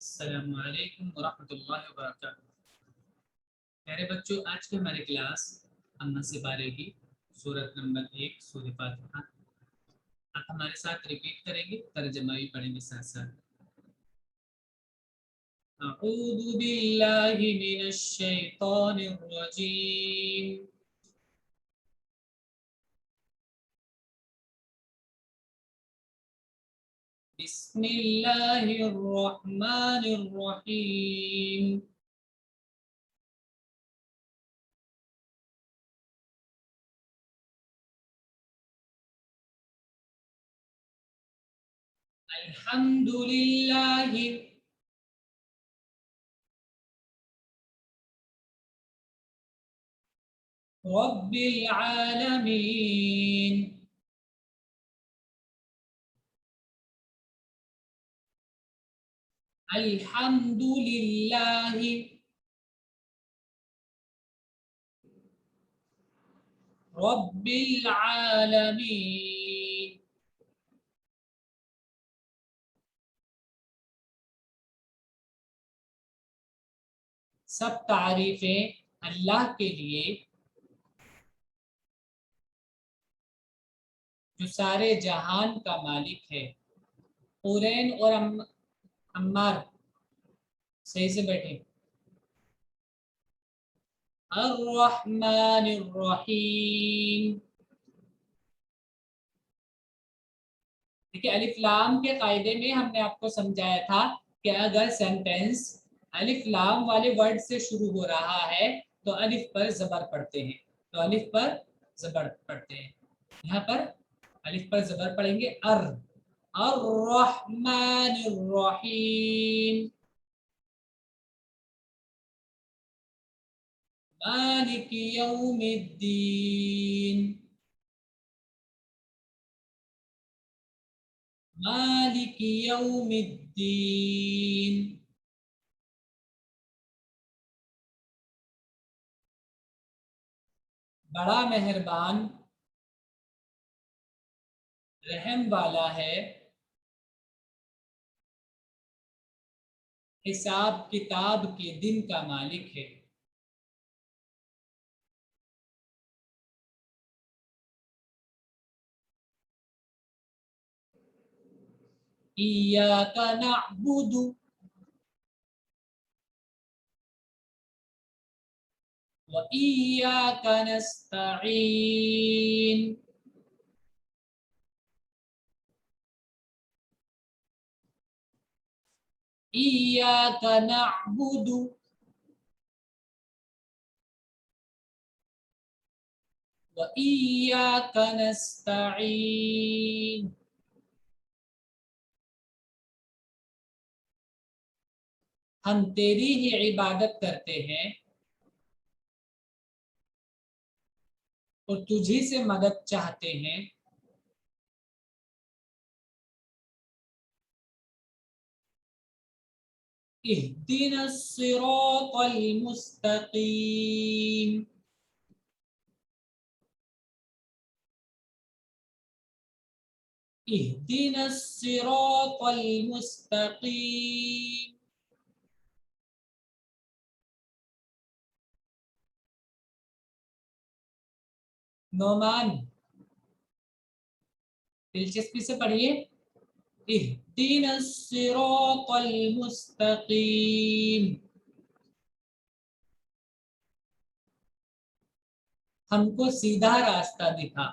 السلام علیکم ورحمۃ اللہ وبرکاتہ۔ پیارے بچوں، آج کی ہماری کلاس اما سے پارے کی سورت نمبر 1 سورہ فاتحہ۔ آپ ہمارے ساتھ ریپیٹ کریں گے، ترجمہ بھی پڑھیں گے ساتھ ساتھ۔ اعوذ باللہ من الشیطان الرجیم، بسم اللہ الرحمن الرحیم۔ الحمد للہ رب العالمین، الحمد للہ رب العالمین۔ سب تعریفیں اللہ کے لیے جو سارے جہان کا مالک ہے۔ قرین اور عمار صحیح سے بیٹھے۔ الرحمن الرحیم، دیکھیے الف لام کے قاعدے میں ہم نے آپ کو سمجھایا تھا کہ اگر سینٹینس الف لام والے ورڈ سے شروع ہو رہا ہے تو الف پر زبر پڑھتے ہیں، یہاں پر الف پر زبر پڑھیں گے الرحمن الرحیم، مالک یوم الدین، مالک یوم الدین، بڑا مہربان رحم والا ہے، حساب کتاب کے دن کا مالک ہے۔ ایاک نعبد و ایاک نستعین، ایاک نعبد و ایاک نستعین، ہم تیری ہی عبادت کرتے ہیں اور تجھی سے مدد چاہتے ہیں۔ اہدنا الصراط المستقیم، اہدنا الصراط المستقیم، نعمان دلچسپی سے پڑھیے، اہدنا الصراط المستقیم، ہم کو سیدھا راستہ دکھا۔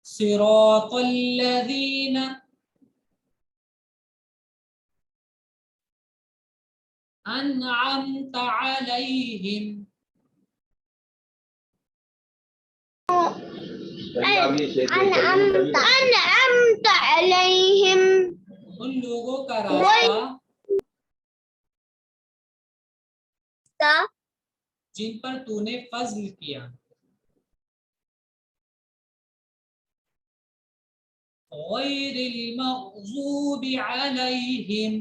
صراط الذین انعمت علیہم، انعمت علیہم، ان لوگوں کا راستہ جن پر تو نے فضل کیا۔ غیر المغضوب علیہم،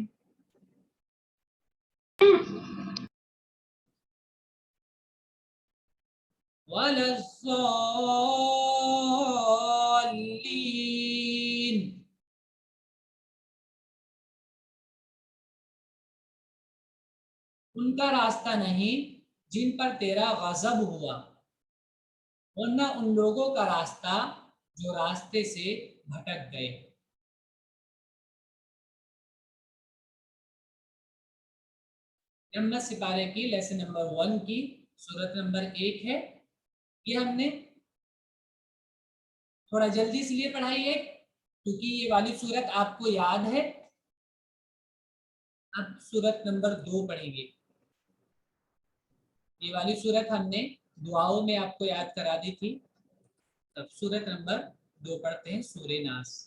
ولا الضالین، ان کا راستہ نہیں جن پر تیرا غضب ہوا، اور نہ ان لوگوں کا راستہ جو راستے سے بھٹک گئے۔ نمبر سپارے کی لیسن نمبر 1 کی سورت نمبر 1 ہے۔ یہ ہم نے تھوڑا جلدی سے لیے پڑھائی ہے کیونکہ یہ والی سورت آپ کو یاد ہے۔ اب سورت نمبر 2 پڑھیں گے۔ یہ والی سورت ہم نے دعاؤں میں آپ کو یاد کرا دی تھی۔ اب سورت نمبر 2 پڑھتے ہیں، سورہ ناس۔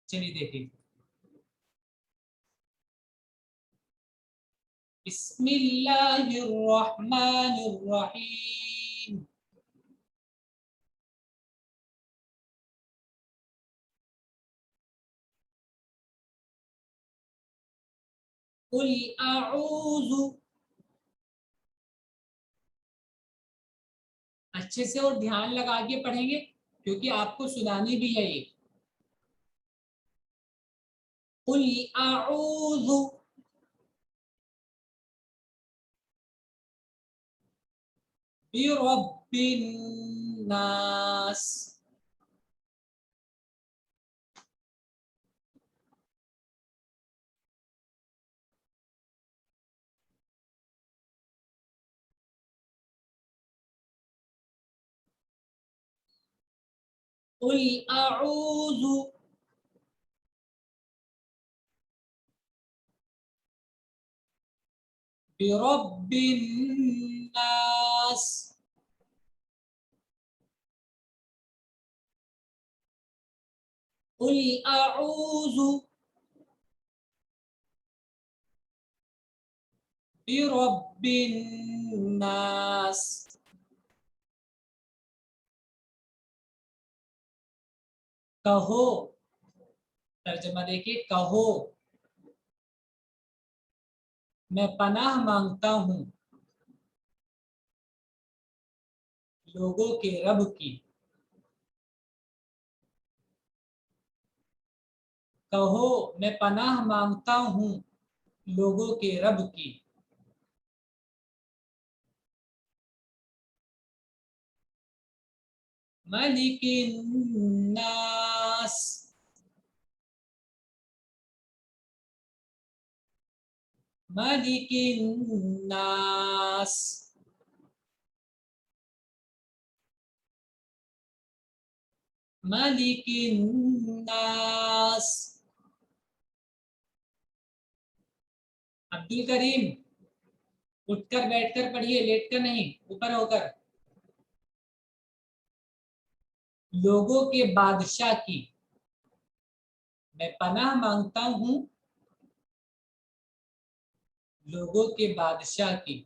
چلیے دیکھیں، بسم اللہ الرحمن الرحیم۔ قل اعوذ، اچھے سے اور دھیان لگا کے پڑھیں گے کیونکہ آپ کو سنانی بھی ہے یہ۔ قل اعوذ برب الناس، قل اعوذ برب الناس، قل اعوذ برب الناس۔ کہو، ترجمہ دیکھیے، کہو میں پناہ مانگتا ہوں لوگوں کے رب کی۔ کہو میں پناہ مانگتا ہوں لوگوں کے رب کی۔ مالک الناس، مالک الناس، مالک الناس۔ عبد الکریم اٹھ کر بیٹھ کر پڑھیے، لیٹ کر نہیں، اوپر ہو کر۔ لوگوں کے بادشاہ کی، میں پناہ مانگتا ہوں لوگوں کے بادشاہ کی،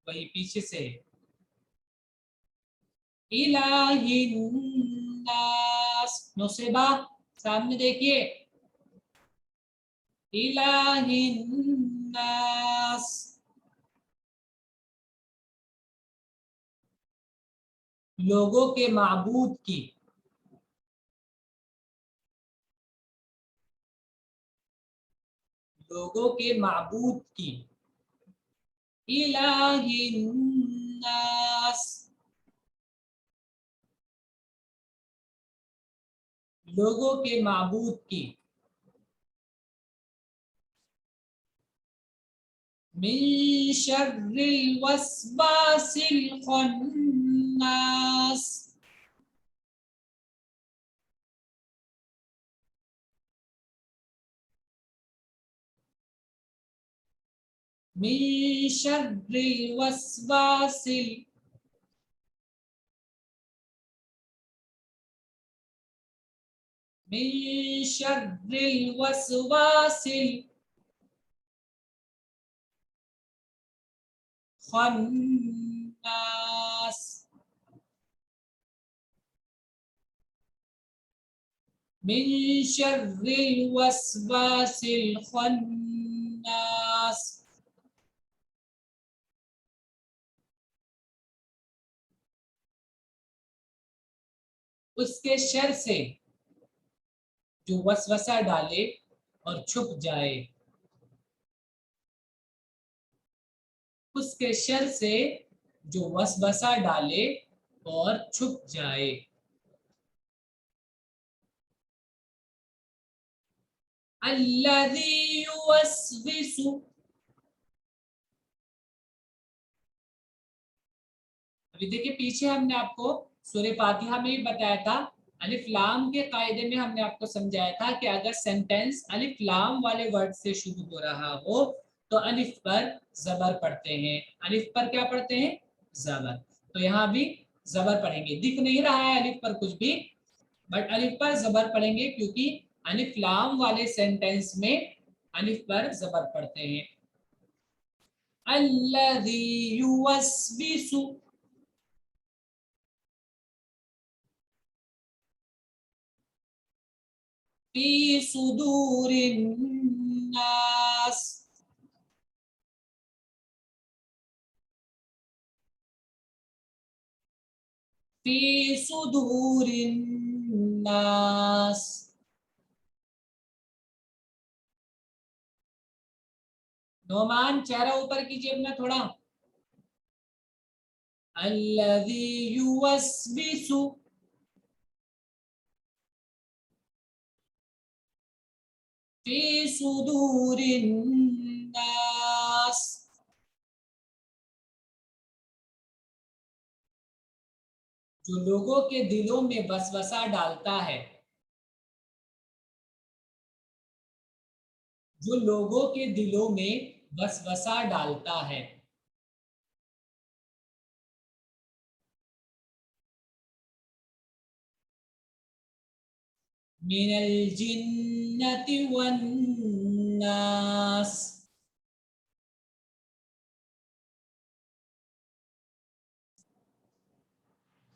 وہی پیچھے سے الہ الناس، نصبہ سامنے دیکھیے، الہ الناس، لوگوں کے معبود کی، لوگوں کے معبود کی، الہ الناس، لوگوں کے معبود کی۔ من شر الوسواس الخناس، من شر الوسواس من شر الوسواس खन्नास, मिन शर्रिल वस्वासिल खन्नास, उसके शर से जो वसवसा डाले और छुप जाए, उसके शर से जो वसवसा डाले और छुप जाए। अल्लज़ी युवस्विसु, अभी देखिए पीछे हमने आपको सूरह फातिहा में भी बताया था, अलिफ लाम के कायदे में हमने आपको समझाया था कि अगर सेंटेंस अलिफ लाम वाले वर्ड से शुरू हो रहा हो तो अलिफ पर जबर पढ़ते हैं। अलिफ पर क्या पढ़ते हैं? जबर। तो यहाँ भी जबर पढ़ेंगे, दिख नहीं रहा है अलिफ पर कुछ भी, बट अलिफ पर जबर पढ़ेंगे क्योंकि अलिफ लाम वाले सेंटेंस में अलिफ पर जबर पढ़ते हैं। अल्लज़ी युवस्विसु, फी सुदूरिन नास, फी सुदूरिन नास। नोमान चेहरा ऊपर कीजिए अपना थोड़ा। अल्लज़ी युवस्विसु, फी सुदूरिन नास, जो लोगों के दिलों में वसवसा डालता है, जो लोगों के दिलों में वसवसा डालता है। मिनल जिन्नति वन नास,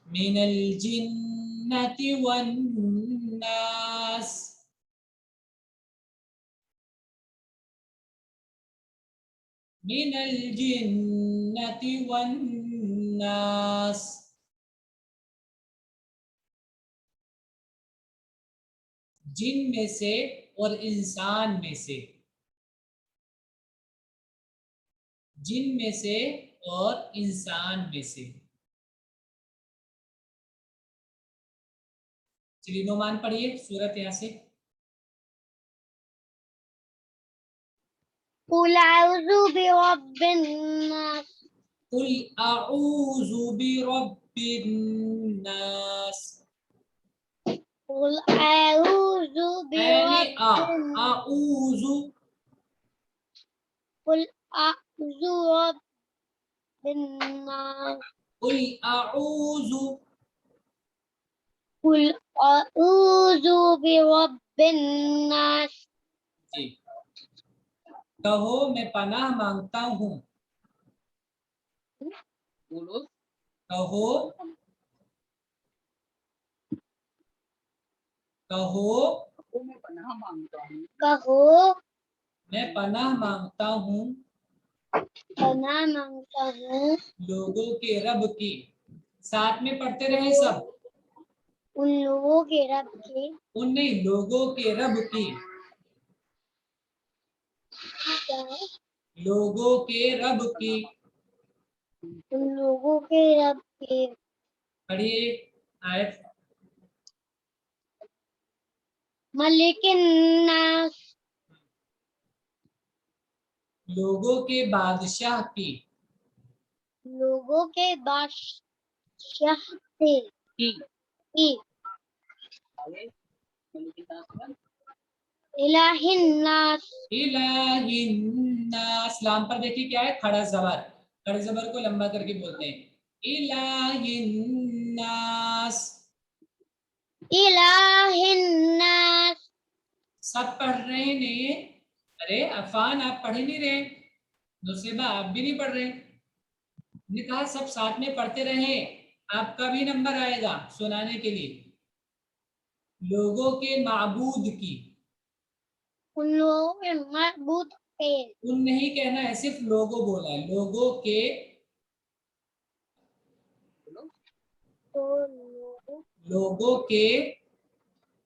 मिनल जिन्नति वन नास, मिनल जिन्नति वन नास। जिन में से और इंसान में से, जिन में से और इंसान में से। चलिए नोमान पढ़िए सूरत यहाँ से। कुल अऊज़ु बिरब्बिन नास, कुल अऊज़ु बिरब्बिन नास, कुल अऊज़ु यानी बिरब्बिन, अऊज़ु, कुल अऊज़ु बिरब्बिन नास, कुल अऊज़ु, कुल अऊज़ु बिरब्बिन नास, जी कहो मैं पनाह मांगता हूँ, बोलो कहो, कहो मैं पनाह मांगता हूँ, कहो मैं पनाह मांगता हूँ पनाह मांगता हूँ लोगों के रब की। साथ में पढ़ते रहे सब, उन लोगों के रब के, उन नहीं लोगों के रब की, लोगों के रब की। उन लोगों के रब के। पढ़िए आयत। मलिकिन नास, लोगों के बादशाह की, लोगों के बादशाह से की। इलाहिन नास, इलाहिन नास, लाम पर देखिए क्या है? खड़ा जबर, खड़े जबर को लंबा करके बोलते हैं इलाहिन नास। इलाहिन नास, सब पढ़ रहे हैं नहीं? अरे अफान आप पढ़ ही नहीं रहे, नुसेबा आप भी नहीं पढ़ रहे। ने कहा सब साथ में पढ़ते रहे, आपका भी नंबर आएगा सुनाने के लिए। लोगों के माबूद की, उन लोगों के मजबूत के, उन नहीं कहना है, सिर्फ लोगों बोला है। लोगों के, तो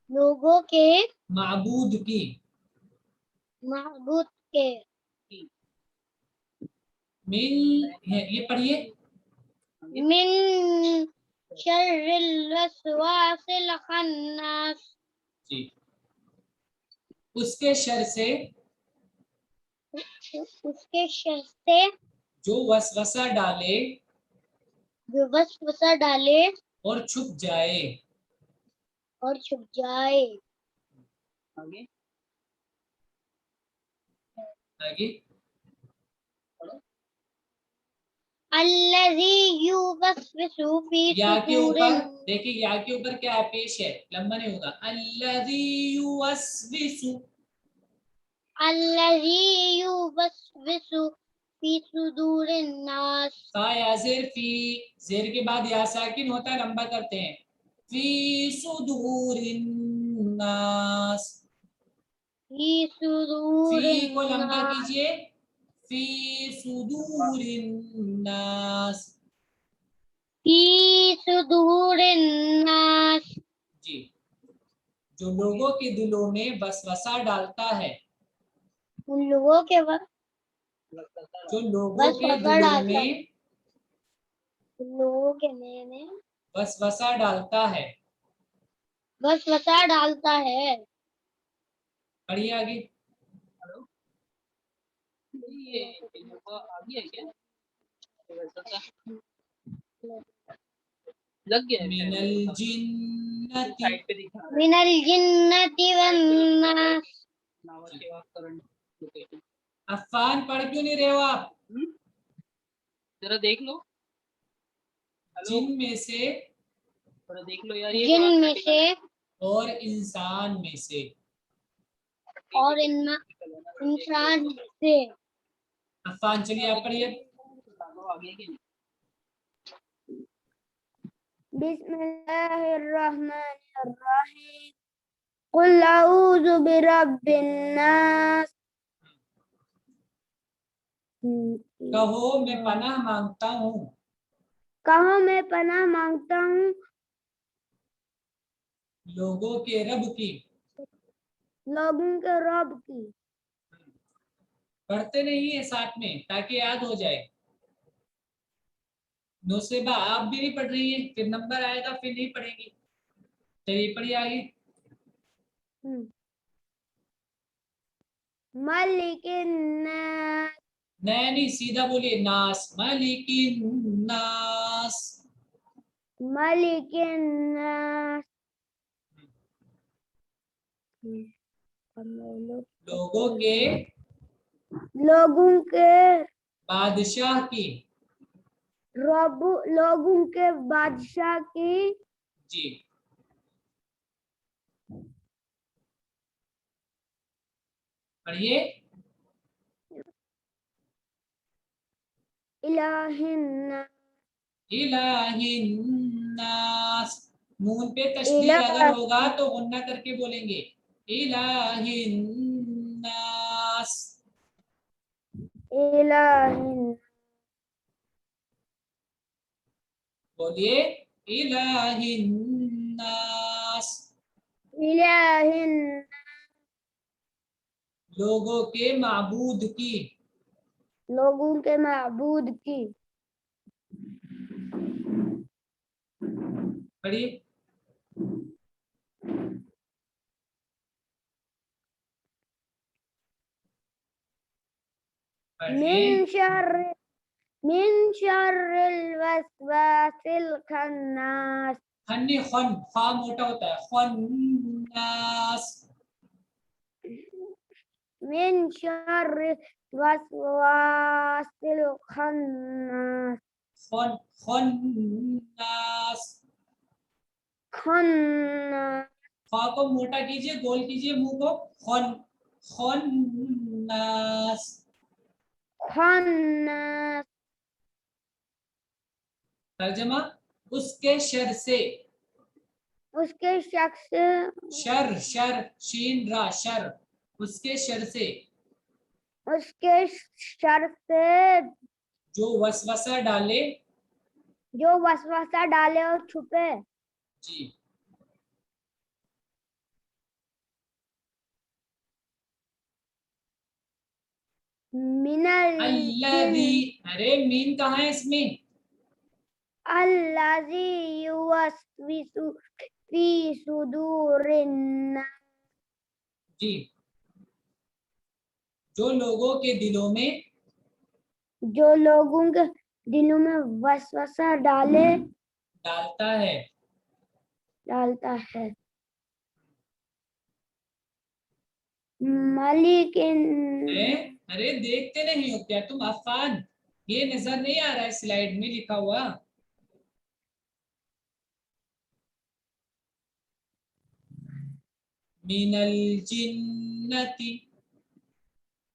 लोगों के माबूद की, मजबूत के, मिन ये पढ़िए। मिन शर्रिल वसवासिल खन्नास, जी, उसके शर से, उसके शर से जो वसवसा डाले जो वसवसा डाले और छुप जाए। और छुप जाए। आगे आगे, अल्लज़ी युवस्विसु फी या के ऊपर सुदूरिन, देखिए, या के ऊपर क्या है, पेश है, लंबा नहीं होगा। अल्लज़ी युवस्विसु, अल्लज़ी युवस्विसु फी सुदूरिन नास, फा या जेर, फी जेर के बाद या साकिन होता है, लंबा करते हैं। फी सुदूरिन नास, फी फी सुदूरिन को लंबा नास, कीजिए, फी सुदूरिन नास। फी सुदूरिन नास, जी, जो लोगों के दिलों में वसवसा डालता है, उन लोगों के जो लोगों के वसवसा दिलों डालता है, में उन लोगों के में वसवसा डालता है। वसवसा डालता है। पढ़िए आगे। लग गया मिनल जिन्नति, मिनल जिन्नति वन नास, अफान पढ़ क्यों नहीं रहे हो आप? जरा देख लो, जिन में से जरा देख लो यार, ये जिन में से और इंसान में से। और इंसान से। अफान चलिए आप पढ़िए। आगे की बिस्मिल्लाहिर्रहमानिर्रहीम, कुल अऊज़ु बिरब्बिन नास, कहो मैं पनाह मांगता हूँ, कहो मैं पनाह मांगता हूँ लोगों के रब की। लोगों के रब की। पढ़ते नहीं है साथ में ताकि याद हो जाए। नौसेबा आप भी नहीं पढ़ रही है, फिर नंबर आएगा, फिर नहीं पढ़ेंगी। चलिए पढ़िए आगे। मलिकिन नास, नहीं सीधा बोलिए, नास, मलिकिन नास। मलिकिन नास, लोगों के लोगों के बादशाह की। रब, लोगों के बादशाह की। जी, पढ़िए। इलाहिन इलाहिन्नास, नून पे तशदीद इलाह, अगर होगा तो गुन्ना करके बोलेंगे, इलाहिन्नास। इलाहिन, बोलिए, इलाहिन्नास, इलाहिन, लोगों के माबूद की। लोगों के माबूद की। पढ़िए। मिन शर्रिल वसवासिल खन्नास, खन्नी खन, खा मोटा होता है, खन्नास। मिन शर्रिल वसवासिल खन्नास, खन, खन्नास। खन्नास, खा को मोटा कीजिए, गोल कीजिए मुंह को, खन, खन्नास। खन्नास, ترجمہ اس کے شر سے. اس کے شخص شر شر شین را شر اس کے شر سے اس کے شر سے جو وسوسہ ڈالے. جو وسوسہ ڈالے اور چھپے. جی من الذی ارے مین کہاں ہے اس میں؟ الذی یوسوس فی صدور الناس. جی جو لوگوں کے دلوں میں جو لوگوں کے دلوں میں وسوسہ ڈالتا ہے. ملک ارے دیکھتے نہیں ہو کیا تم عفان؟ یہ نظر نہیں آ رہا ہے سلائیڈ میں لکھا ہوا؟ من الجنتی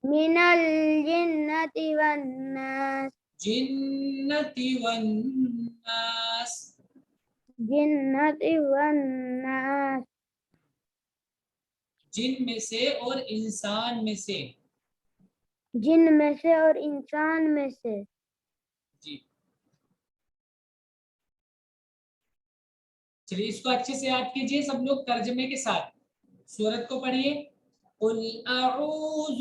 من الجنة والناس. جنتی والناس جنة والناس. جن میں سے اور انسان میں سے. جن میں سے اور انسان میں سے. جی چلیے اس کو اچھے سے یاد کیجئے سب لوگ ترجمے کے ساتھ. سورت کو پڑھیے. قل اعوذ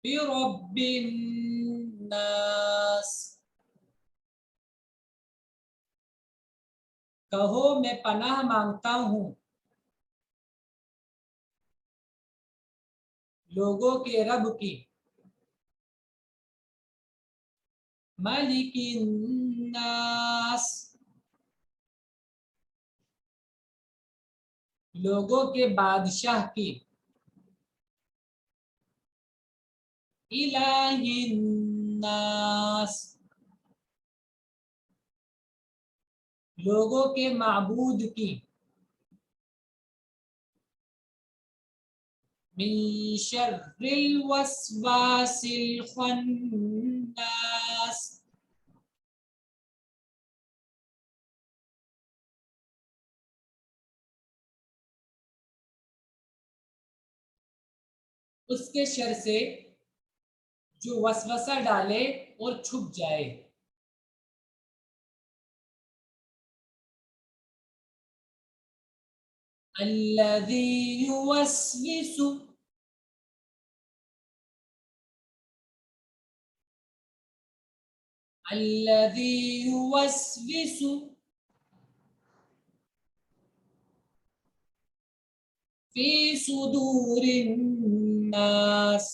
برب الناس. کہو میں پناہ مانگتا ہوں لوگوں کے رب کی. مالک الناس لوگوں کے بادشاہ کی. الہ الناس لوگوں کے معبود کی. من شر الوسواس الخناس اس کے شر سے جو وسوسہ ڈالے اور چھپ جائے. الذی یوسوس الذی یوسوس فی صدور الناس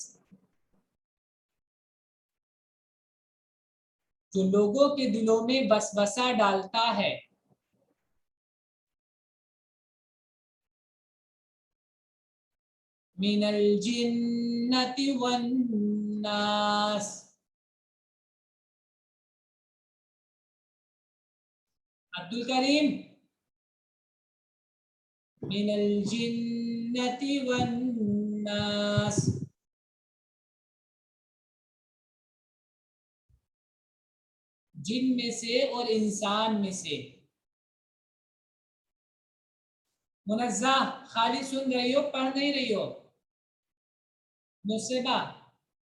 جو لوگوں کے دلوں میں وسوسہ ڈالتا ہے. من الجنة والناس عبد الکریم. من الجنة والناس جن میں سے اور انسان میں سے. منزہ خالی سن رہی ہو پڑھ نہیں رہی ہو؟ نصیبہ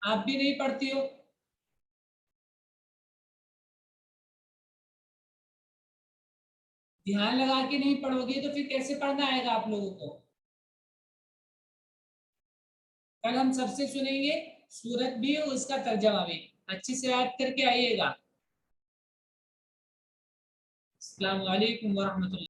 آپ بھی نہیں پڑھتی ہو؟ دھیان لگا کے نہیں پڑھو گے تو پھر کیسے پڑھنا آئے گا آپ لوگوں کو؟ کل ہم سب سے سنیں گے سورت بھی اور اس کا ترجمہ بھی. اچھے سے یاد کر کے آئیے گا. السلام علیکم ورحمۃ اللہ.